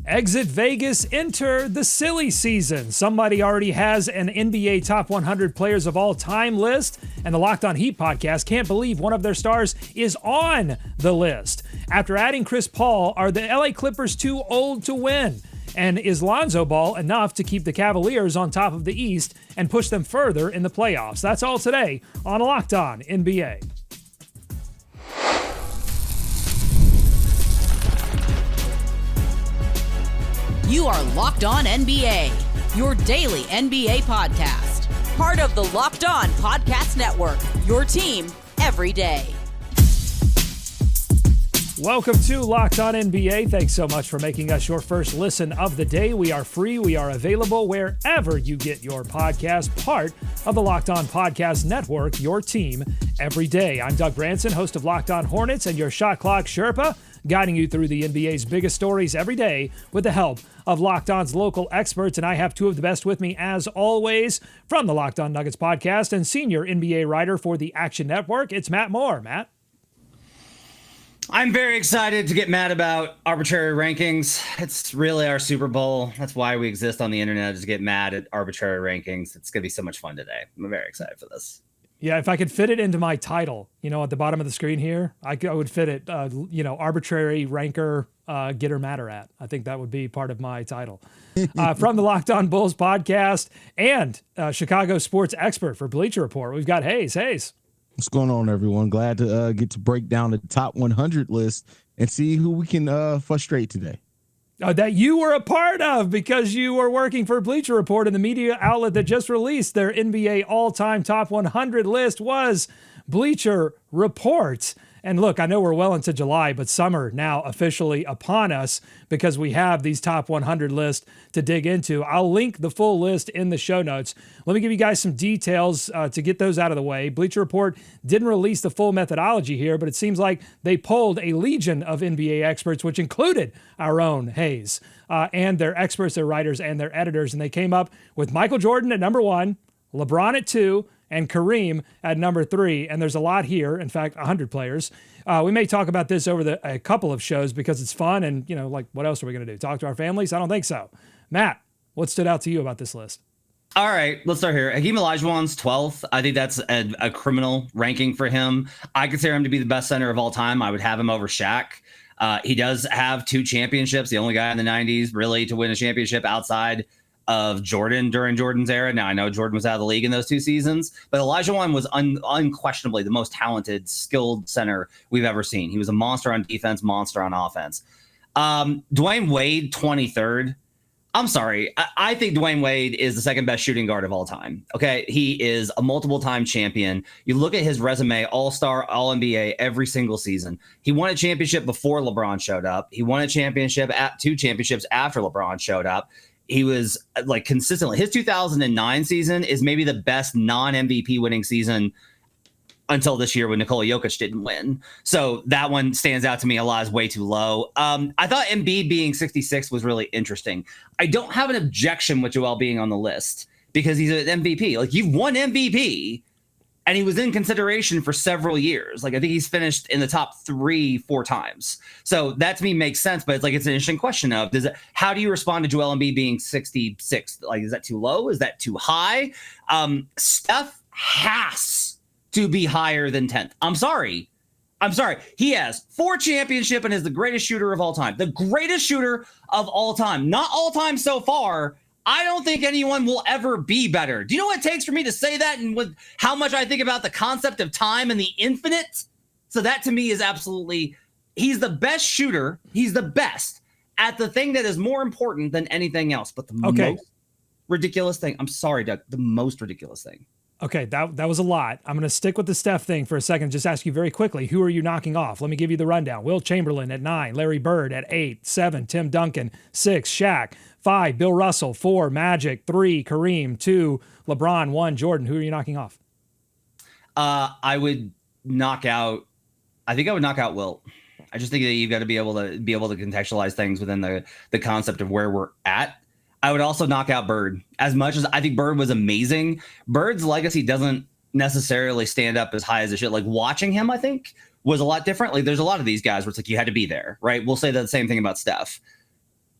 Exit Vegas, enter the silly season. Somebody already has an NBA top 100 players of all time list, and the Locked On Heat podcast can't believe one of their stars is on the list. After adding Chris Paul, are the LA Clippers too old to win? And is Lonzo Ball enough to keep the Cavaliers on top of the East and push them further in the playoffs? That's all today on Locked On NBA. You are Locked On NBA, your daily NBA podcast. Part of the Locked On Podcast Network, your team every day. Welcome to Locked On NBA. Thanks so much for making us your first listen of the day. We are free. We are available wherever you get your podcast. Part of the Locked On Podcast Network, your team every day. I'm Doug Branson, host of Locked On Hornets and your Shot Clock Sherpa, guiding you through the NBA's biggest stories every day with the help of Locked On's local experts. And I have two of the best with me, as always, from the Locked On Nuggets podcast and senior NBA writer for the Action Network. It's Matt Moore. Matt? I'm very excited to get mad about arbitrary rankings. It's really our Super Bowl. That's why we exist on the internet, is to get mad at arbitrary rankings. It's going to be so much fun today. I'm very excited for this. Yeah, if I could fit it into my title, at the bottom of the screen here, I would fit it, arbitrary ranker, getter madder at. I think that would be part of my title. From the Locked On Bulls podcast and Chicago sports expert for Bleacher Report, we've got Haize. Haize. What's going on, everyone? Glad to get to break down the top 100 list and see who we can frustrate today. That you were a part of, because you were working for Bleacher Report, and the media outlet that just released their NBA all-time top 100 list was Bleacher Report. And look, I know we're well into July, but summer now officially upon us because we have these top 100 lists to dig into. I'll link the full list in the show notes. Let me give you guys some details to get those out of the way. Bleacher Report didn't release the full methodology here, but it seems like they polled a legion of NBA experts, which included our own Haize, and their experts, their writers, and their editors. And they came up with Michael Jordan at number 1, LeBron at 2, and Kareem at number 3. And there's a lot here. In fact, 100 players. We may talk about this over a couple of shows because it's fun. And, what else are we going to do? Talk to our families? I don't think so. Matt, what stood out to you about this list? All right, let's start here. Hakeem Olajuwon's 12th. I think that's a criminal ranking for him. I consider him to be the best center of all time. I would have him over Shaq. He does have 2 championships, the only guy in the 90s really to win a championship outside of Jordan during Jordan's era. Now, I know Jordan was out of the league in those 2 seasons, but Olajuwon was unquestionably the most talented, skilled center we've ever seen. He was a monster on defense, monster on offense. Dwayne Wade, 23rd. I'm sorry. I think Dwayne Wade is the second best shooting guard of all time. Okay. He is a multiple-time champion. You look at his resume, all-star, all-NBA every single season. He won a championship before LeBron showed up. He won a championship 2 championships after LeBron showed up. He was consistently, his 2009 season is maybe the best non-MVP winning season until this year when Nikola Jokic didn't win. So that one stands out to me a lot as way too low. I thought Embiid being 66 was really interesting. I don't have an objection with Joel being on the list because he's an MVP. You've won MVP and he was in consideration for several years. I think he's finished in the top 3-4 times. So that to me makes sense, but it's an interesting question of how do you respond to Joel Embiid being 66? Is that too low? Is that too high? Steph has to be higher than 10th. I'm sorry. He has 4 championships and is the greatest shooter of all time. The greatest shooter of all time. Not all time so far. I don't think anyone will ever be better. Do you know what it takes for me to say that, and with how much I think about the concept of time and the infinite? So that to me is absolutely, he's the best shooter. He's the best at the thing that is more important than anything else. But the most ridiculous thing, I'm sorry, Doug, the most ridiculous thing. Okay, that was a lot. I'm going to stick with the Steph thing for a second. Just ask you very quickly, who are you knocking off? Let me give you the rundown. Will Chamberlain at 9, Larry Bird at 8, 7, Tim Duncan, 6, Shaq, 5, Bill Russell, 4, Magic, 3, Kareem, 2, LeBron, 1, Jordan. Who are you knocking off? I would knock out Wilt. I just think that you've got to be able to contextualize things within the concept of where we're at. I would also knock out Bird. As much as I think Bird was amazing, Bird's legacy doesn't necessarily stand up as high as it should. Watching him, I think, was a lot different. There's a lot of these guys where it's you had to be there, right? We'll say the same thing about Steph.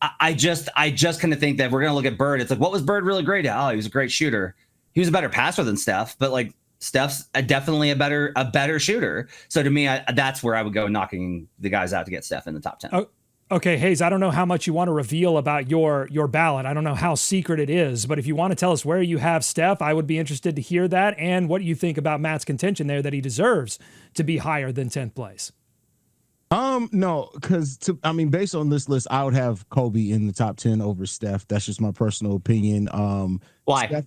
I just kind of think that we're going to look at Bird. It's like, what was Bird really great at? Oh, he was a great shooter. He was a better passer than Steph, but like Steph's definitely a better shooter. So to me, that's where I would go knocking the guys out to get Steph in the top 10. Oh, okay, Haize, I don't know how much you want to reveal about your ballot. I don't know how secret it is, but if you want to tell us where you have Steph, I would be interested to hear that and what you think about Matt's contention there that he deserves to be higher than 10th place. No, because based on this list, I would have Kobe in the top 10 over Steph. That's just my personal opinion. Why?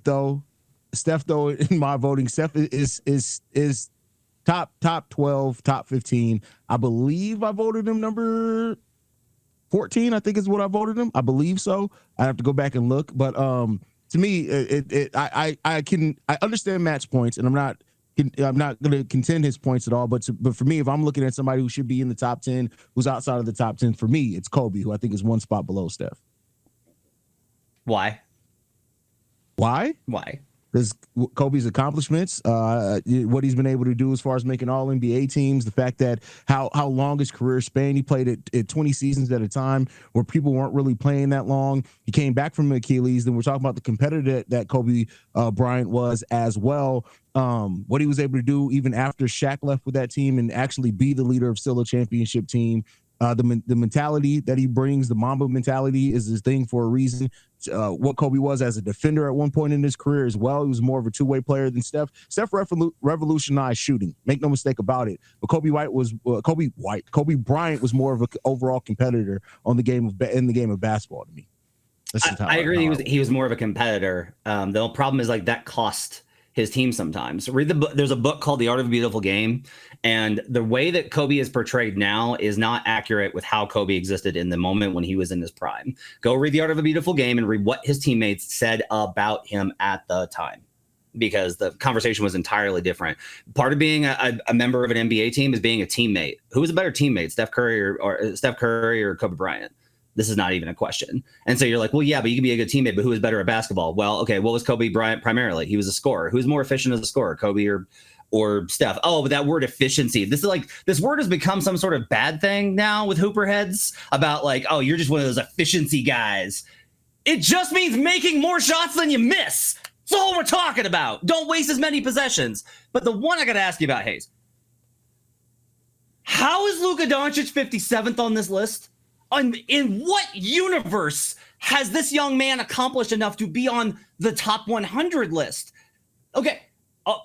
Steph though, in my voting, Steph is top 12, top 15. I believe I voted him number 14. I think is what I voted him. I believe so. I have to go back and look, but to me, I understand Matt's points, and I'm not going to contend his points at all. But for me, if I'm looking at somebody who should be in the top 10, who's outside of the top 10, for me, it's Kobe, who I think is one spot below Steph. Why? Because Kobe's accomplishments, what he's been able to do as far as making all NBA teams, the fact that how long his career spanned. He played at 20 seasons at a time where people weren't really playing that long. He came back from Achilles. Then we're talking about the competitor that Kobe Bryant was as well. What he was able to do even after Shaq left with that team and actually be the leader of still a championship team. The mentality that he brings, the Mamba mentality, is his thing for a reason. What Kobe was as a defender at one point in his career as well. He was more of a two-way player than Steph. Steph revolutionized shooting. Make no mistake about it. But Kobe Bryant was more of an overall competitor in the game of basketball to me. I agree. He was more of a competitor. The problem is like that cost his team sometimes. Read the book. There's a book called The Art of a Beautiful Game, and the way that Kobe is portrayed now is not accurate with how Kobe existed in the moment when he was in his prime. Go read The Art of a Beautiful Game and read what his teammates said about him at the time, because the conversation was entirely different. Part of being a member of an NBA team is being a teammate. Who was a better teammate, Steph Curry or Kobe Bryant? This is not even a question. And so you're like, well, yeah, but you can be a good teammate, but who was better at basketball? Well, okay, what was Kobe Bryant primarily? He was a scorer. Who's more efficient as a scorer, Kobe or Steph? Oh, but that word efficiency. This word has become some sort of bad thing now with hooper heads about like, oh, you're just one of those efficiency guys. It just means making more shots than you miss. That's all we're talking about. Don't waste as many possessions. But the one I got to ask you about, Haize, how is Luka Doncic 57th on this list? In what universe has this young man accomplished enough to be on the top 100 list? Okay,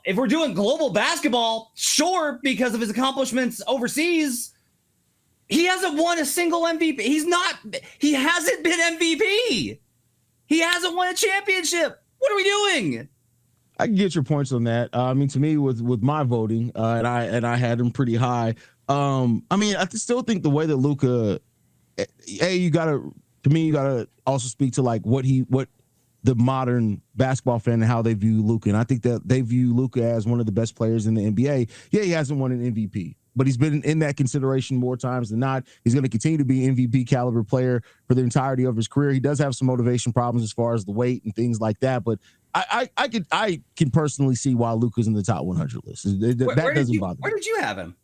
if we're doing global basketball, sure, because of his accomplishments overseas, he hasn't won a single MVP. He hasn't been MVP. He hasn't won a championship. What are we doing? I can get your points on that. To me, with my voting, and I had him pretty high. I still think the way that Luka, you gotta also speak to like what the modern basketball fan and how they view Luka. And I think that they view Luka as one of the best players in the NBA. Yeah, he hasn't won an MVP, but he's been in that consideration more times than not. He's going to continue to be an MVP caliber player for the entirety of his career. He does have some motivation problems as far as the weight and things like that, but I can personally see why Luka's in the top 100 list. That doesn't bother me. Where did you have him?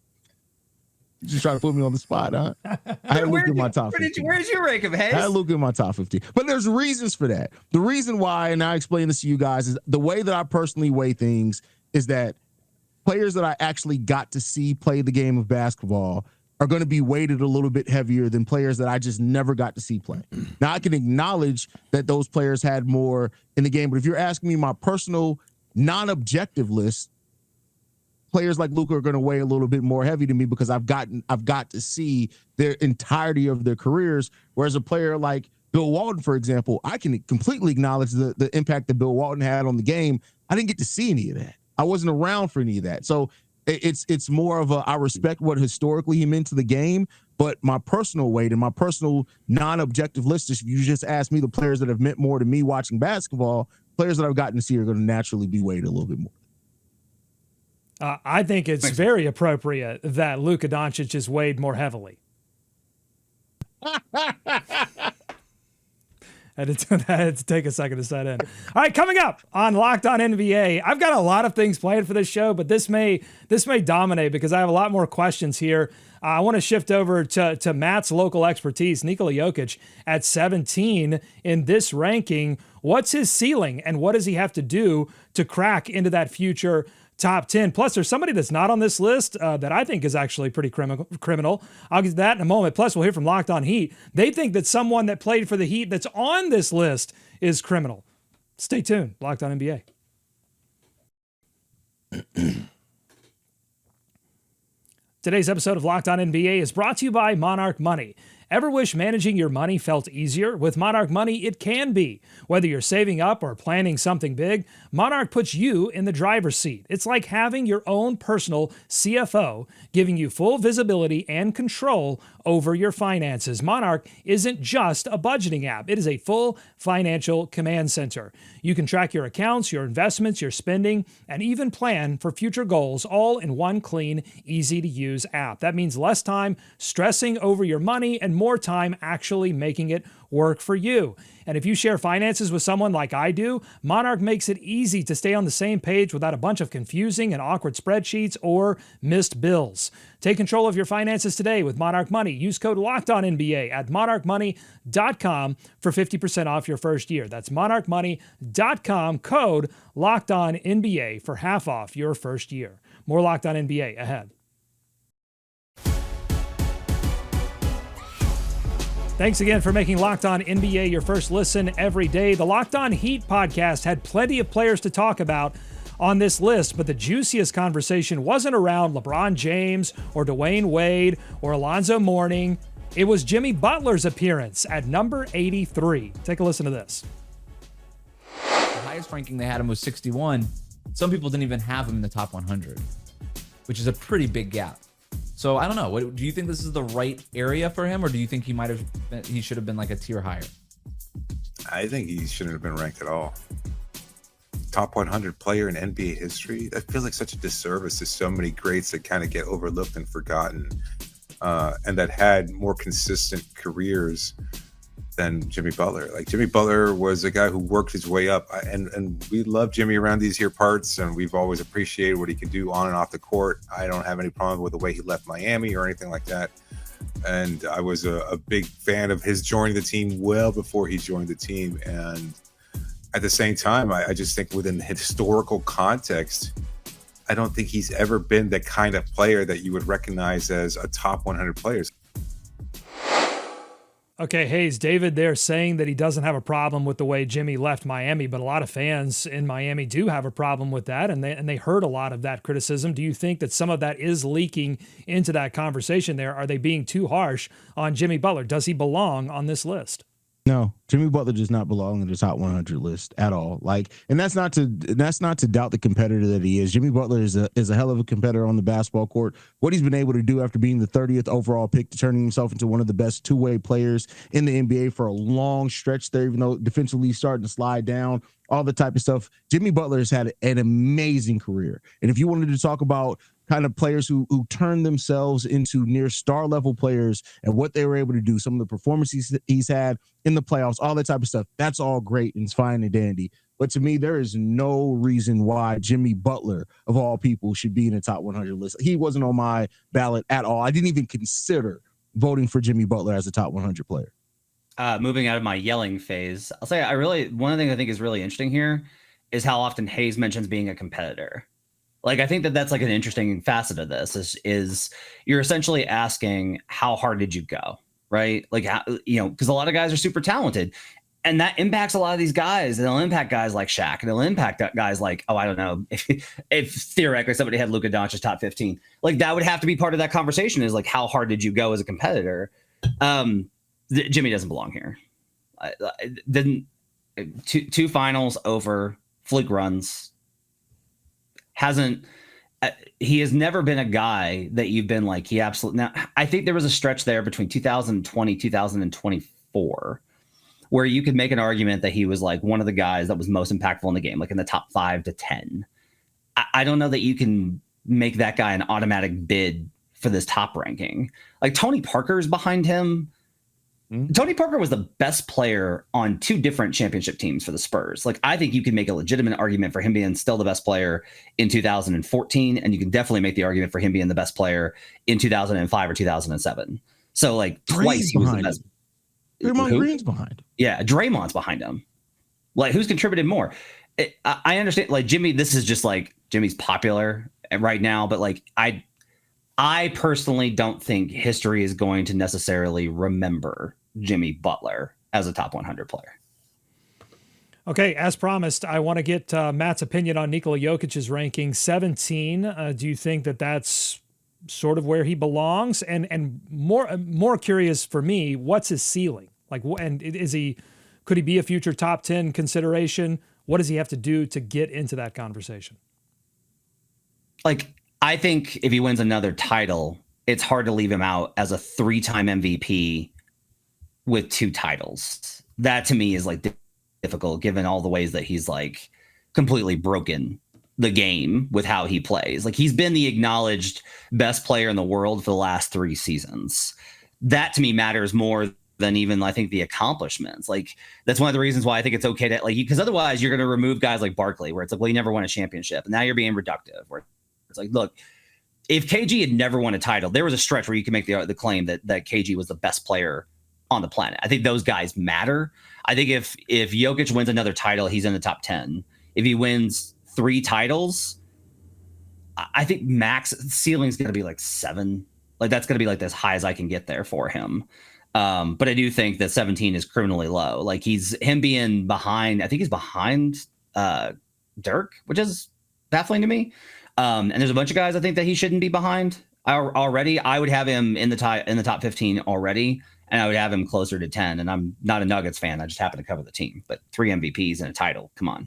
You just trying to put me on the spot, huh? I had Luka in my top 15. Where did you rank him, Haize? I had Luka in my top 15. But there's reasons for that. The reason why, and I explain this to you guys, is the way that I personally weigh things is that players that I actually got to see play the game of basketball are going to be weighted a little bit heavier than players that I just never got to see play. Now, I can acknowledge that those players had more in the game, but if you're asking me my personal non-objective list, players like Luka are going to weigh a little bit more heavy to me because I've got to see their entirety of their careers. Whereas a player like Bill Walton, for example, I can completely acknowledge the impact that Bill Walton had on the game. I didn't get to see any of that. I wasn't around for any of that. So it's more of I respect what historically he meant to the game, but my personal weight and my personal non-objective list, if you just ask me the players that have meant more to me watching basketball, players that I've gotten to see are going to naturally be weighted a little bit more. I think it's very appropriate that Luka Doncic is weighed more heavily. I had to take a second to set in. All right, coming up on Locked On NBA, I've got a lot of things planned for this show, but this may dominate because I have a lot more questions here. I want to shift over to Matt's local expertise, Nikola Jokic at 17 in this ranking. What's his ceiling, and what does he have to do to crack into that future top 10? Plus, there's somebody that's not on this list that I think is actually pretty criminal. I'll get to that in a moment. Plus, we'll hear from Locked On Heat. They think that someone that played for the Heat that's on this list is criminal. Stay tuned. Locked On NBA. Today's episode of Locked On NBA is brought to you by Monarch Money. Ever wish managing your money felt easier? With Monarch Money, it can be. Whether you're saving up or planning something big, Monarch puts you in the driver's seat. It's like having your own personal CFO, giving you full visibility and control over your finances. Monarch isn't just a budgeting app. It is a full financial command center. You can track your accounts, your investments, your spending, and even plan for future goals all in one clean, easy-to-use app. That means less time stressing over your money and more time actually making it work for you. And if you share finances with someone like I do, Monarch makes it easy to stay on the same page without a bunch of confusing and awkward spreadsheets or missed bills. Take control of your finances today with Monarch Money. Use code LOCKEDONNBA at monarchmoney.com for 50% off your first year. That's monarchmoney.com, code LOCKEDONNBA for half off your first year. More Locked On NBA ahead. Thanks again for making Locked On NBA your first listen every day. The Locked On Heat podcast had plenty of players to talk about on this list, but the juiciest conversation wasn't around LeBron James or Dwayne Wade or Lonzo Mourning. It was Jimmy Butler's appearance at number 83. Take a listen to this. The highest ranking they had him was 61. Some people didn't even have him in the top 100, which is a pretty big gap. So I don't know. Do you think this is the right area for him, or do you think he should have been like a tier higher? I think he shouldn't have been ranked at all. Top 100 player in NBA history. That feels like such a disservice to so many greats that kind of get overlooked and forgotten, and that had more consistent careers than Jimmy Butler. Like, Jimmy Butler was a guy who worked his way up, and we love Jimmy around these here parts, and we've always appreciated what he could do on and off the court. I don't have any problem with the way he left Miami or anything like that. And I was a big fan of his joining the team well before he joined the team. And at the same time, I just think within the historical context, I don't think he's ever been the kind of player that you would recognize as a top 100 player. Okay, Haize, David there saying that he doesn't have a problem with the way Jimmy left Miami, but a lot of fans in Miami do have a problem with that, and they heard a lot of that criticism. Do you think that some of that is leaking into that conversation there? Are they being too harsh on Jimmy Butler? Does he belong on this list? No, Jimmy Butler does not belong in the top 100 list at all. And that's not to doubt the competitor that he is. Jimmy Butler is a hell of a competitor on the basketball court. What he's been able to do after being the 30th overall pick, to turning himself into one of the best two-way players in the NBA for a long stretch there, even though defensively he's starting to slide down, all the type of stuff. Jimmy Butler has had an amazing career. And if you wanted to talk about kind of players who turned themselves into near star level players and what they were able to do, some of the performances he's had in the playoffs, all that type of stuff, that's all great and it's fine and dandy. But to me, there is no reason why Jimmy Butler, of all people, should be in the top 100 list. He wasn't on my ballot at all. I didn't even consider voting for Jimmy Butler as a top 100 player. Moving out of my yelling phase, I'll say one of the things I think is really interesting here is how often Haize mentions being a competitor. Like, I think that's like an interesting facet of this is you're essentially asking, how hard did you go? Right. Like, because a lot of guys are super talented, and that impacts a lot of these guys. It'll impact guys like Shaq, and it'll impact guys like, I don't know, if theoretically somebody had Luka Doncic top 15, like that would have to be part of that conversation, is like, how hard did you go as a competitor? Jimmy doesn't belong here. Two finals over, fluke runs. He has never been a guy that you've been like, he absolutely. Now, I think there was a stretch there between 2020, 2024, where you could make an argument that he was like one of the guys that was most impactful in the game, like in the top 5 to 10. I don't know that you can make that guy an automatic bid for this top ranking. Like, Tony Parker's behind him, Tony Parker was the best player on 2 different championship teams for the Spurs. Like, I think you can make a legitimate argument for him being still the best player in 2014, and you can definitely make the argument for him being the best player in 2005 or 2007. So, like, twice he was the best. Draymond Green's behind. Yeah, Draymond's behind him. Like, who's contributed more? I understand, like, Jimmy, this is just like Jimmy's popular right now, but like, I personally don't think history is going to necessarily remember Jimmy Butler as a top 100 player. Okay, as promised, I want to get Matt's opinion on Nikola Jokic's ranking 17. Do you think that that's sort of where he belongs? And more curious for me, what's his ceiling? Like, and could he be a future top 10 consideration? What does he have to do to get into that conversation? Like, I think if he wins another title, it's hard to leave him out as a 3-time MVP with 2 titles. That to me is like difficult, given all the ways that he's like completely broken the game with how he plays. Like, he's been the acknowledged best player in the world for the last 3 seasons. That to me matters more than even, I think, the accomplishments. Like, that's one of the reasons why I think it's okay to, like, because otherwise you're going to remove guys like Barkley, where it's like, well, he never won a championship, and now you're being reductive, where it's like, look, if KG had never won a title, there was a stretch where you can make the claim that KG was the best player on the planet. I think those guys matter. I think if Jokic wins another title, he's in the top 10. If he wins 3 titles, I think max ceiling's going to be like 7. Like, that's going to be like as high as I can get there for him. But I do think that 17 is criminally low. Like, him being behind, I think he's behind Dirk, which is baffling to me. And there's a bunch of guys I think that he shouldn't be behind already. I would have him in the top 15 already, and I would have him closer to 10. And I'm not a Nuggets fan. I just happen to cover the team. But 3 MVPs and a title. Come on.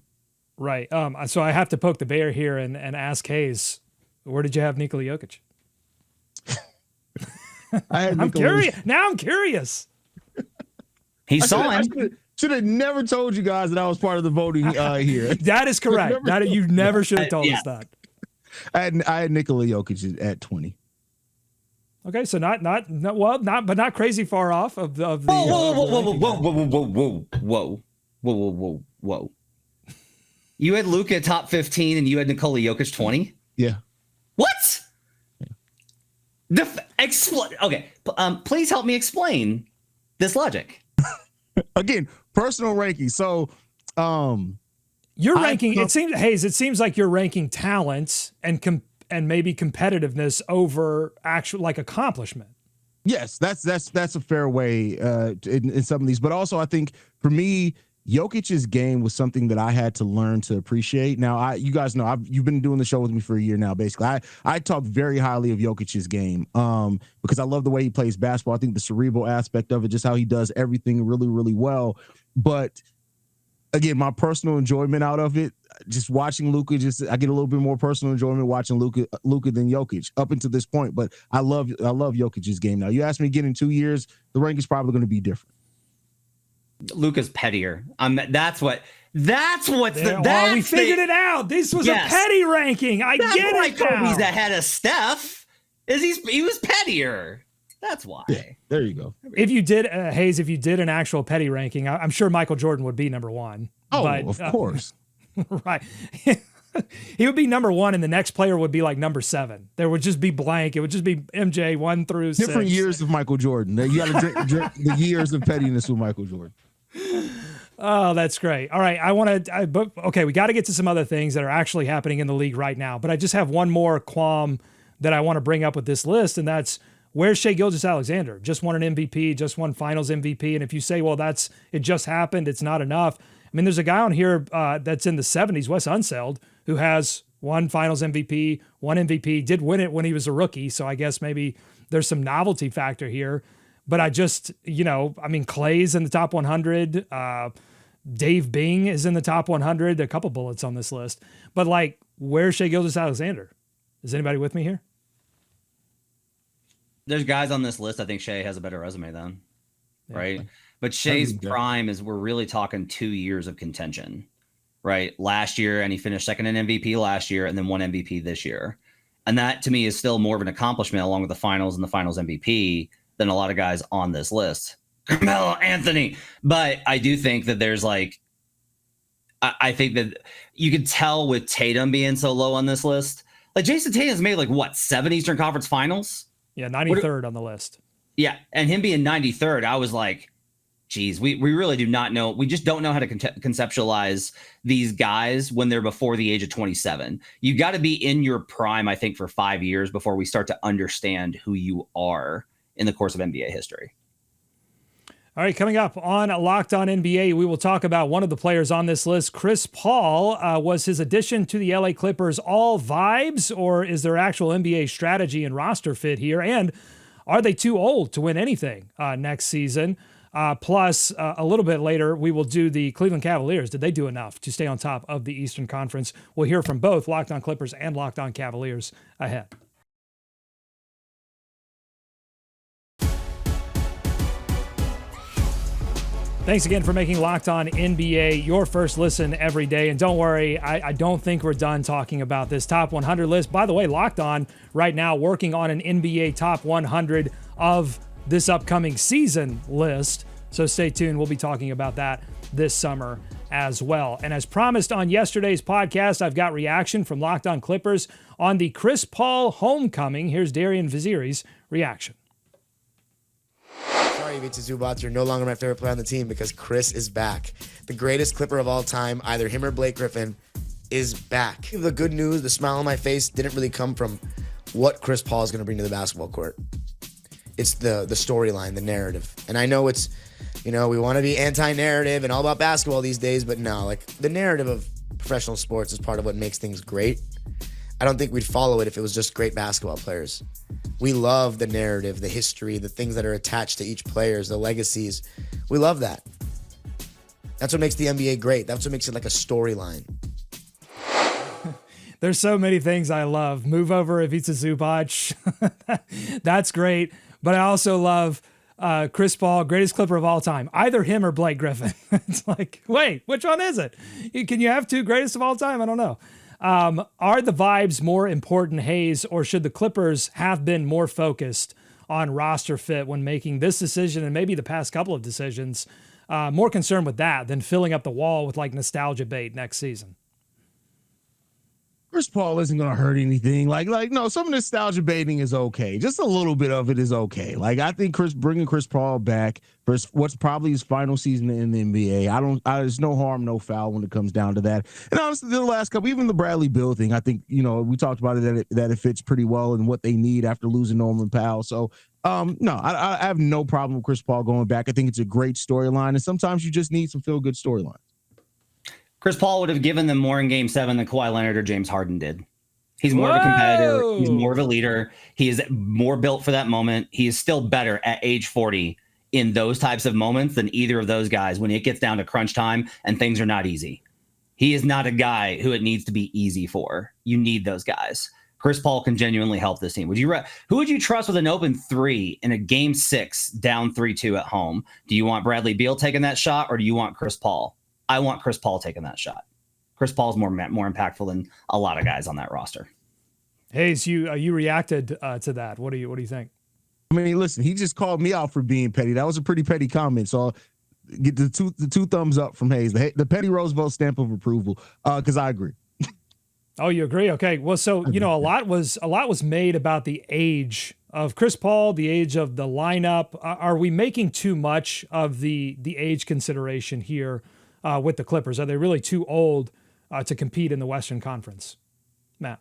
Right. So I have to poke the bear here and ask Haize, where did you have Nikola Jokic? I'm curious. Now I'm curious. He saw him. Should have never told you guys that I was part of the voting here. That is correct. You never should have told us that. I had Nikola Jokic at 20. Okay, so not crazy far off of the. Whoa. You had Luka top 15 and you had Nikola Jokic 20? Yeah. What? Yeah. Okay. Please help me explain this logic. Again, personal ranking. So, your ranking. It seems like you're ranking talents and maybe competitiveness over actual like accomplishment. Yes, that's a fair way in some of these. But also, I think for me, Jokic's game was something that I had to learn to appreciate. Now, you guys know you've been doing the show with me for a year now. Basically, I talk very highly of Jokic's game because I love the way he plays basketball. I think the cerebral aspect of it, just how he does everything really, really well. But again, my personal enjoyment out of it, just watching Luka, I get a little bit more personal enjoyment watching Luka than Jokic up until this point. But I love Jokic's game. Now, you ask me again in 2 years, the rank is probably going to be different. Luka's pettier. That's what's we figured it out. This was a petty ranking. I get it now. He's ahead of Steph. He was pettier. That's why. Yeah, there you go. If you did, Haize, if you did an actual petty ranking, I'm sure Michael Jordan would be number 1. Oh, but, of course. Right. He would be number 1, and the next player would be like number 7. There would just be blank. It would just be MJ 1 through 6. Different years of Michael Jordan. You got to drink the years of pettiness with Michael Jordan. Oh, that's great. All right. We got to get to some other things that are actually happening in the league right now. But I just have one more qualm that I want to bring up with this list, and that's where's Shai Gilgeous-Alexander? Just won an MVP, just won Finals MVP. And if you say, well, it just happened, it's not enough. I mean, there's a guy on here that's in the 70s, Wes Unseld, who has one Finals MVP, one MVP, did win it when he was a rookie. So I guess maybe there's some novelty factor here. But Clay's in the top 100. Dave Bing is in the top 100. There are a couple bullets on this list. But, where's Shai Gilgeous-Alexander? Is anybody with me here? There's guys on this list. I think Shai has a better resume than, right? But Shai's prime we're really talking 2 years of contention, right? Last year, and he finished second in MVP last year and then won MVP this year. And that, to me, is still more of an accomplishment along with the finals and the finals MVP than a lot of guys on this list. Carmelo Anthony. But I do think that there's like, I think that you could tell with Tatum being so low on this list. Like Jason Tatum's made like what, 7 Eastern Conference Finals? Yeah, 93rd on the list. Yeah, and him being 93rd, I was like, geez, we really do not know. We just don't know how to conceptualize these guys when they're before the age of 27. You got to be in your prime, I think, for 5 years before we start to understand who you are in the course of NBA history. All right, coming up on Locked On NBA, we will talk about one of the players on this list. Chris Paul, was his addition to the LA Clippers all vibes, or is there actual NBA strategy and roster fit here? And are they too old to win anything next season? Plus, a little bit later, we will do the Cleveland Cavaliers. Did they do enough to stay on top of the Eastern Conference? We'll hear from both Locked On Clippers and Locked On Cavaliers ahead. Thanks again for making Locked On NBA your first listen every day. And don't worry, I don't think we're done talking about this top 100 list. By the way, Locked On right now working on an NBA top 100 of this upcoming season list. So stay tuned. We'll be talking about that this summer as well. And as promised on yesterday's podcast, I've got reaction from Locked On Clippers on the Chris Paul homecoming. Here's Darian Vaziri's reaction. Sorry, Ivica Zubac, you're no longer my favorite player on the team because Chris is back. The greatest Clipper of all time, either him or Blake Griffin, is back. The good news, the smile on my face, didn't really come from what Chris Paul is going to bring to the basketball court. It's the storyline, the narrative. And I know it's, we want to be anti-narrative and all about basketball these days, but no, like the narrative of professional sports is part of what makes things great. I don't think we'd follow it if it was just great basketball players. We love the narrative, the history, the things that are attached to each player, the legacies. We love that. That's what makes the NBA great. That's what makes it like a storyline. There's so many things I love. Move over Ivica Zubac. That's great. But I also love Chris Paul, greatest Clipper of all time. Either him or Blake Griffin. It's like, wait, which one is it? Can you have two greatest of all time? I don't know. Are the vibes more important, Haize, or should the Clippers have been more focused on roster fit when making this decision and maybe the past couple of decisions? More concerned with that than filling up the wall with like nostalgia bait next season. Chris Paul isn't going to hurt anything. No, some nostalgia baiting is okay. Just a little bit of it is okay. Like, I think bringing Chris Paul back for what's probably his final season in the NBA, there's no harm, no foul when it comes down to that. And honestly, the last couple, even the Bradley Beal thing, I think, we talked about it, that it fits pretty well in what they need after losing Norman Powell. So, no, I have no problem with Chris Paul going back. I think it's a great storyline. And sometimes you just need some feel-good storyline. Chris Paul would have given them more in Game 7 than Kawhi Leonard or James Harden did. He's more of a competitor. He's more of a leader. He is more built for that moment. He is still better at age 40 in those types of moments than either of those guys when it gets down to crunch time and things are not easy. He is not a guy who it needs to be easy for. You need those guys. Chris Paul can genuinely help this team. Who would you trust with an open 3 in a Game 6 down 3-2 at home? Do you want Bradley Beal taking that shot or do you want Chris Paul? I want Chris Paul taking that shot. Chris Paul's more impactful than a lot of guys on that roster. Haize, you reacted to that. What do you think? I mean, listen, he just called me out for being petty. That was a pretty petty comment. So I'll get the two thumbs up from Haize, the petty Roosevelt stamp of approval, because I agree. Oh, you agree? Okay. Well, so a lot was made about the age of Chris Paul, the age of the lineup. Are we making too much of the age consideration here? With the Clippers? Are they really too old to compete in the Western Conference? Matt?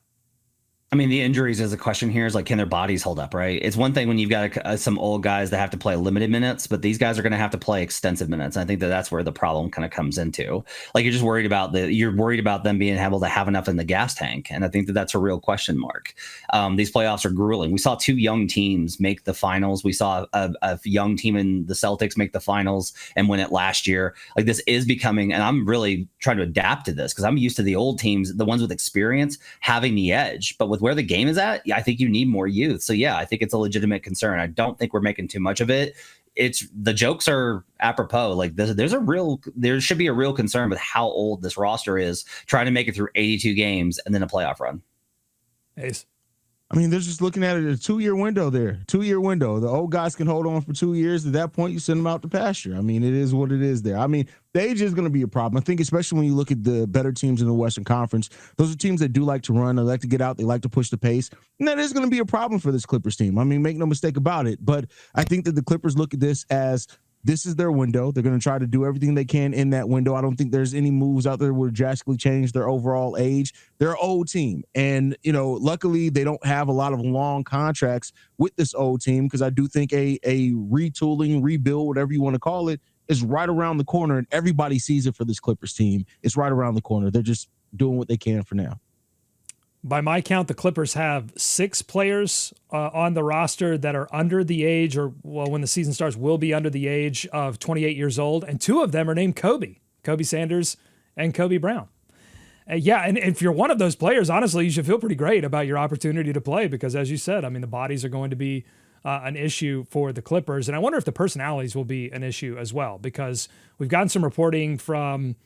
I mean, the injuries is a question here is like, can their bodies hold up, right? It's one thing when you've got some old guys that have to play limited minutes, but these guys are going to have to play extensive minutes. And I think that's where the problem kind of comes into. Like, you're just worried about them being able to have enough in the gas tank. And I think that's a real question mark. These playoffs are grueling. We saw 2 young teams make the finals. We saw a young team in the Celtics make the finals and win it last year. Like, this is becoming, and I'm really trying to adapt to this because I'm used to the old teams, the ones with experience, having the edge. But with where the game is at, I think you need more youth. So yeah, I think it's a legitimate concern. I don't think we're making too much of it. It's the jokes are apropos. Like there should be a real concern with how old this roster is, trying to make it through 82 games and then a playoff run. Haize. I mean, they're just looking at it a 2-year window there. 2-year window. The old guys can hold on for 2 years. At that point, you send them out to pasture. I mean, it is what it is there. I mean, the age is going to be a problem. I think especially when you look at the better teams in the Western Conference, those are teams that do like to run. They like to get out. They like to push the pace. And that is going to be a problem for this Clippers team. I mean, make no mistake about it. But I think that the Clippers look at this as this is their window. They're going to try to do everything they can in that window. I don't think there's any moves out there that would drastically change their overall age. They're an old team. And, you know, luckily they don't have a lot of long contracts with this old team because I do think a retooling, rebuild, whatever you want to call it, is right around the corner. And everybody sees it for this Clippers team. It's right around the corner. They're just doing what they can for now. By my count, the Clippers have 6 players on the roster that are under the age, or well, when the season starts, will be under the age of 28 years old, and 2 of them are named Kobe Sanders and Kobe Brown. Yeah, and if you're one of those players, honestly, you should feel pretty great about your opportunity to play because, as you said, I mean, the bodies are going to be an issue for the Clippers, and I wonder if the personalities will be an issue as well because we've gotten some reporting from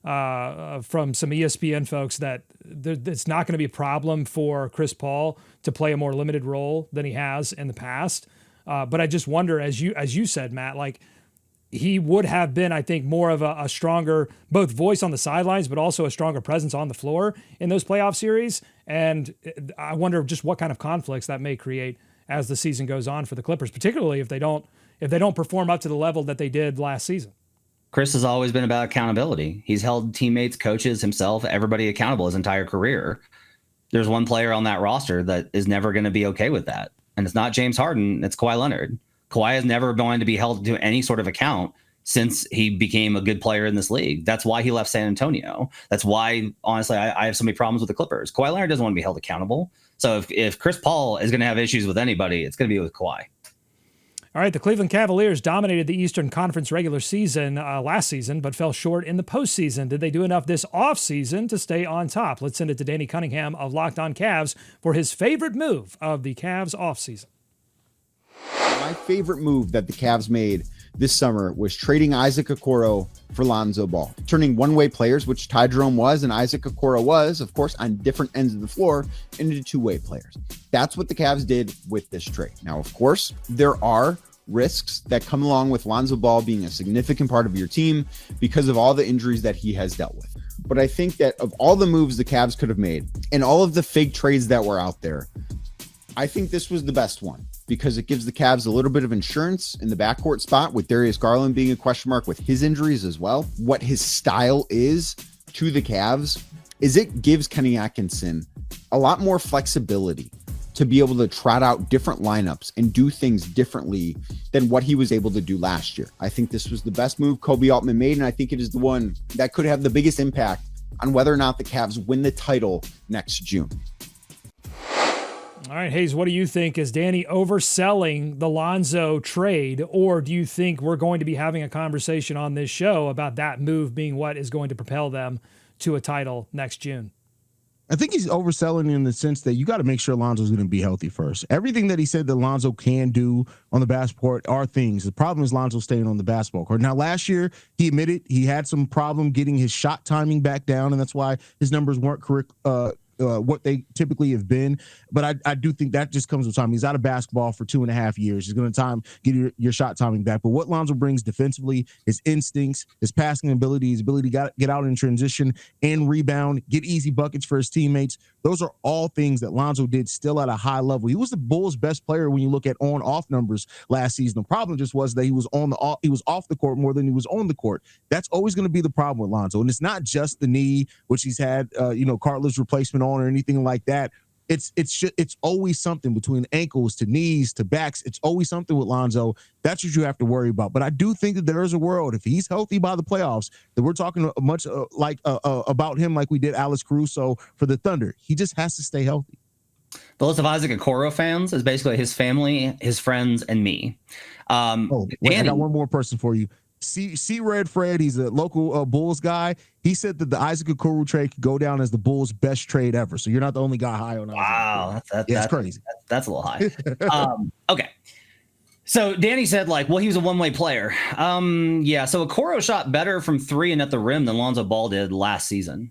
some ESPN folks that it's not going to be a problem for Chris Paul to play a more limited role than he has in the past. But I just wonder, as you said, Matt, like he would have been, I think, more of a stronger both voice on the sidelines, but also a stronger presence on the floor in those playoff series. And I wonder just what kind of conflicts that may create as the season goes on for the Clippers, particularly if they don't perform up to the level that they did last season. Chris has always been about accountability. He's held teammates, coaches, himself, everybody accountable his entire career. There's one player on that roster that is never going to be okay with that. And it's not James Harden, it's Kawhi Leonard. Kawhi is never going to be held to any sort of account since he became a good player in this league. That's why he left San Antonio. That's why, honestly, I have so many problems with the Clippers. Kawhi Leonard doesn't want to be held accountable. So if Chris Paul is going to have issues with anybody, it's going to be with Kawhi. All right, the Cleveland Cavaliers dominated the Eastern Conference regular season last season, but fell short in the postseason. Did they do enough this offseason to stay on top? Let's send it to Danny Cunningham of Locked On Cavs for his favorite move of the Cavs offseason. My favorite move that the Cavs made this summer was trading Isaac Okoro for Lonzo Ball, turning one-way players, which Ty Jerome was and Isaac Okoro was, of course, on different ends of the floor, into two-way players. That's what the Cavs did with this trade. Now, of course, there are risks that come along with Lonzo Ball being a significant part of your team because of all the injuries that he has dealt with. But I think that of all the moves the Cavs could have made and all of the fake trades that were out there, I think this was the best one because it gives the Cavs a little bit of insurance in the backcourt spot with Darius Garland being a question mark with his injuries as well. What his style is to the Cavs is it gives Kenny Atkinson a lot more flexibility to be able to trot out different lineups and do things differently than what he was able to do last year. I think this was the best move Kobe Altman made, and I think it is the one that could have the biggest impact on whether or not the Cavs win the title next June. All right, Haize, what do you think? Is Danny overselling the Lonzo trade, or do you think we're going to be having a conversation on this show about that move being what is going to propel them to a title next June? I think he's overselling in the sense that you got to make sure Lonzo's going to be healthy first. Everything that he said that Lonzo can do on the basketball court are things. The problem is Lonzo staying on the basketball court. Now, last year, he admitted he had some problem getting his shot timing back down, and that's why his numbers weren't correct, what they typically have been. But I do think that just comes with time. He's out of basketball for 2.5 years. He's going to get your shot timing back. But what Lonzo brings defensively, his instincts, his passing ability, his ability to get out in transition and rebound, get easy buckets for his teammates. Those are all things that Lonzo did still at a high level. He was the Bulls' best player when you look at on-off numbers last season. The problem just was that he was off the court more than he was on the court. That's always going to be the problem with Lonzo. And it's not just the knee, which he's had cartilage replacement on or anything like that. It's always something between ankles to knees to backs. It's always something with Lonzo. That's what you have to worry about. But I do think that there is a world, if he's healthy by the playoffs, that we're talking much about him like we did Alex Caruso for the Thunder. He just has to stay healthy. The list of Isaac Okoro fans is basically his family, his friends, and me. I got one more person for you. See Red Fred, he's a local Bulls guy. He said that the Isaac Okoro trade could go down as the Bulls' best trade ever. So you're not the only guy high on Isaac. Wow, that's crazy. That's a little high. Okay. So Danny said, he was a one-way player. Yeah, so Okoro shot better from 3 and at the rim than Lonzo Ball did last season.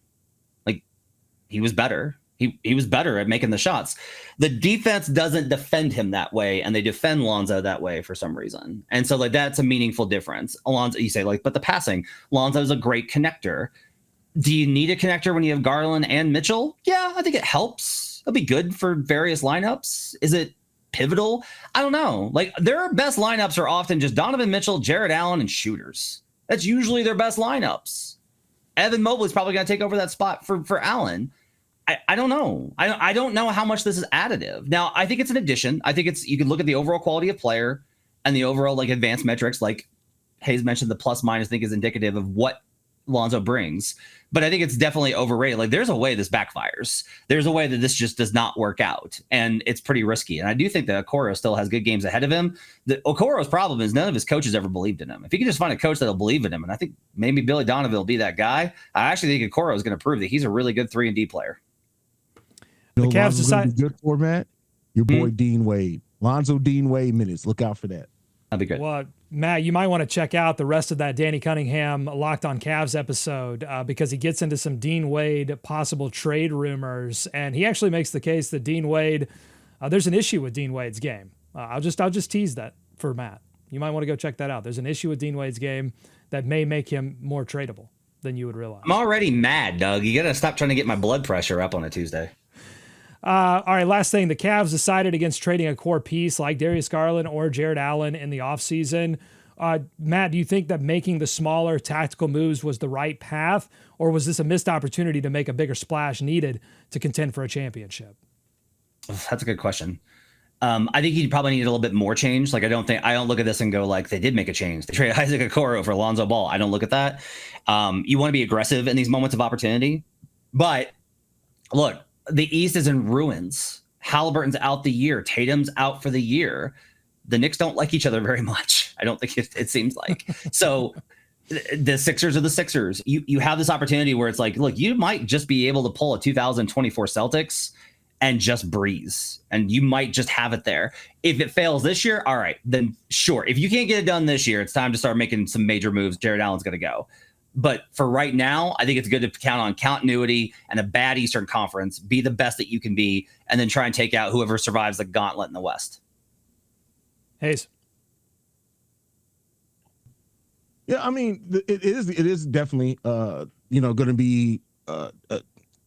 He was better. He was better at making the shots. The defense doesn't defend him that way, and they defend Lonzo that way for some reason. And so, like, that's a meaningful difference. Lonzo, you say, like, but the passing, Lonzo's a great connector. Do you need a connector when you have Garland and Mitchell? Yeah, I think it helps. It'll be good for various lineups. Is it pivotal? I don't know. Like, their best lineups are often just Donovan Mitchell, Jared Allen, and shooters. That's usually their best lineups. Evan Mobley's probably going to take over that spot for Allen. I don't know. I don't know how much this is additive. Now, I think it's an addition. I think you can look at the overall quality of player and the overall, like, advanced metrics. Like Haize mentioned, the plus minus, I think, is indicative of what Lonzo brings. But I think it's definitely overrated. Like, there's a way this backfires. There's a way that this just does not work out, and it's pretty risky. And I do think that Okoro still has good games ahead of him. Okoro's problem is none of his coaches ever believed in him. If he can just find a coach that'll believe in him, and I think maybe Billy Donovan will be that guy, I actually think Okoro is going to prove that he's a really good 3-and-D player. The Cavs decide good format. Your boy Dean Wade, Lonzo Dean Wade minutes. Look out for that. That'd be good. Well, Matt, you might want to check out the rest of that Danny Cunningham Locked on Cavs episode because he gets into some Dean Wade possible trade rumors, and he actually makes the case that Dean Wade, there's an issue with Dean Wade's game. I'll just tease that for Matt. You might want to go check that out. There's an issue with Dean Wade's game that may make him more tradable than you would realize. I'm already mad, Doug. You got to stop trying to get my blood pressure up on a Tuesday. All right, last thing. The Cavs decided against trading a core piece like Darius Garland or Jared Allen in the offseason. Matt, do you think that making the smaller tactical moves was the right path, or was this a missed opportunity to make a bigger splash needed to contend for a championship? That's a good question. I think he probably needed a little bit more change. Like, I don't look at this and go, like, they did make a change. They traded Isaac Okoro for Lonzo Ball. I don't look at that. You want to be aggressive in these moments of opportunity. But look, the East is in ruins. Halliburton's out the year. Tatum's out for the year. The Knicks don't like each other very much. I don't think it seems like. So the Sixers are the Sixers. You have this opportunity where it's like, look, you might just be able to pull a 2024 Celtics and just breeze. And you might just have it there. If it fails this year, all right, then sure. If you can't get it done this year, it's time to start making some major moves. Jared Allen's going to go. But for right now, I think it's good to count on continuity and a bad Eastern Conference. Be the best that you can be, and then try and take out whoever survives the gauntlet in the West. Haize. Yeah, I mean, it is definitely going to be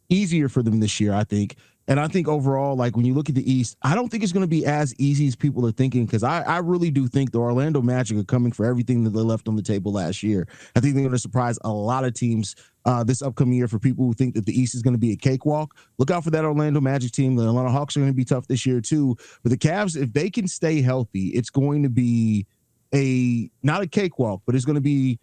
easier for them this year, I think. And I think overall, like, when you look at the East, I don't think it's going to be as easy as people are thinking, because I really do think the Orlando Magic are coming for everything that they left on the table last year. I think they're going to surprise a lot of teams this upcoming year. For people who think that the East is going to be a cakewalk, look out for that Orlando Magic team. The Atlanta Hawks are going to be tough this year too. But the Cavs, if they can stay healthy, it's going to be not a cakewalk, but it's going to be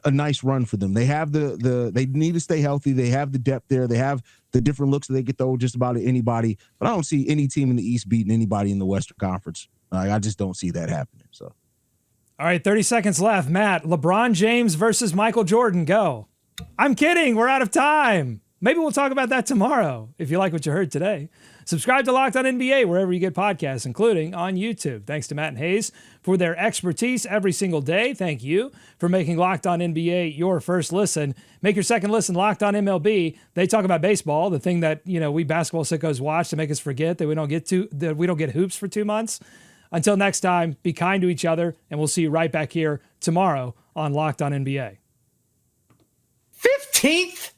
a nice run for them. They have they need to stay healthy. They have the depth there. They have the different looks that they could throw just about at anybody. But I don't see any team in the East beating anybody in the Western Conference. I just don't see that happening. So, all right, 30 seconds left. Matt, LeBron James versus Michael Jordan. Go. I'm kidding. We're out of time. Maybe we'll talk about that tomorrow if you like what you heard today. Subscribe to Locked on NBA wherever you get podcasts, including on YouTube. Thanks to Matt and Haize for their expertise every single day. Thank you for making Locked on NBA your first listen. Make your second listen Locked on MLB. They talk about baseball, the thing that we basketball sickos watch to make us forget that we don't get hoops for 2 months. Until next time, be kind to each other, and we'll see you right back here tomorrow on Locked on NBA. 15th.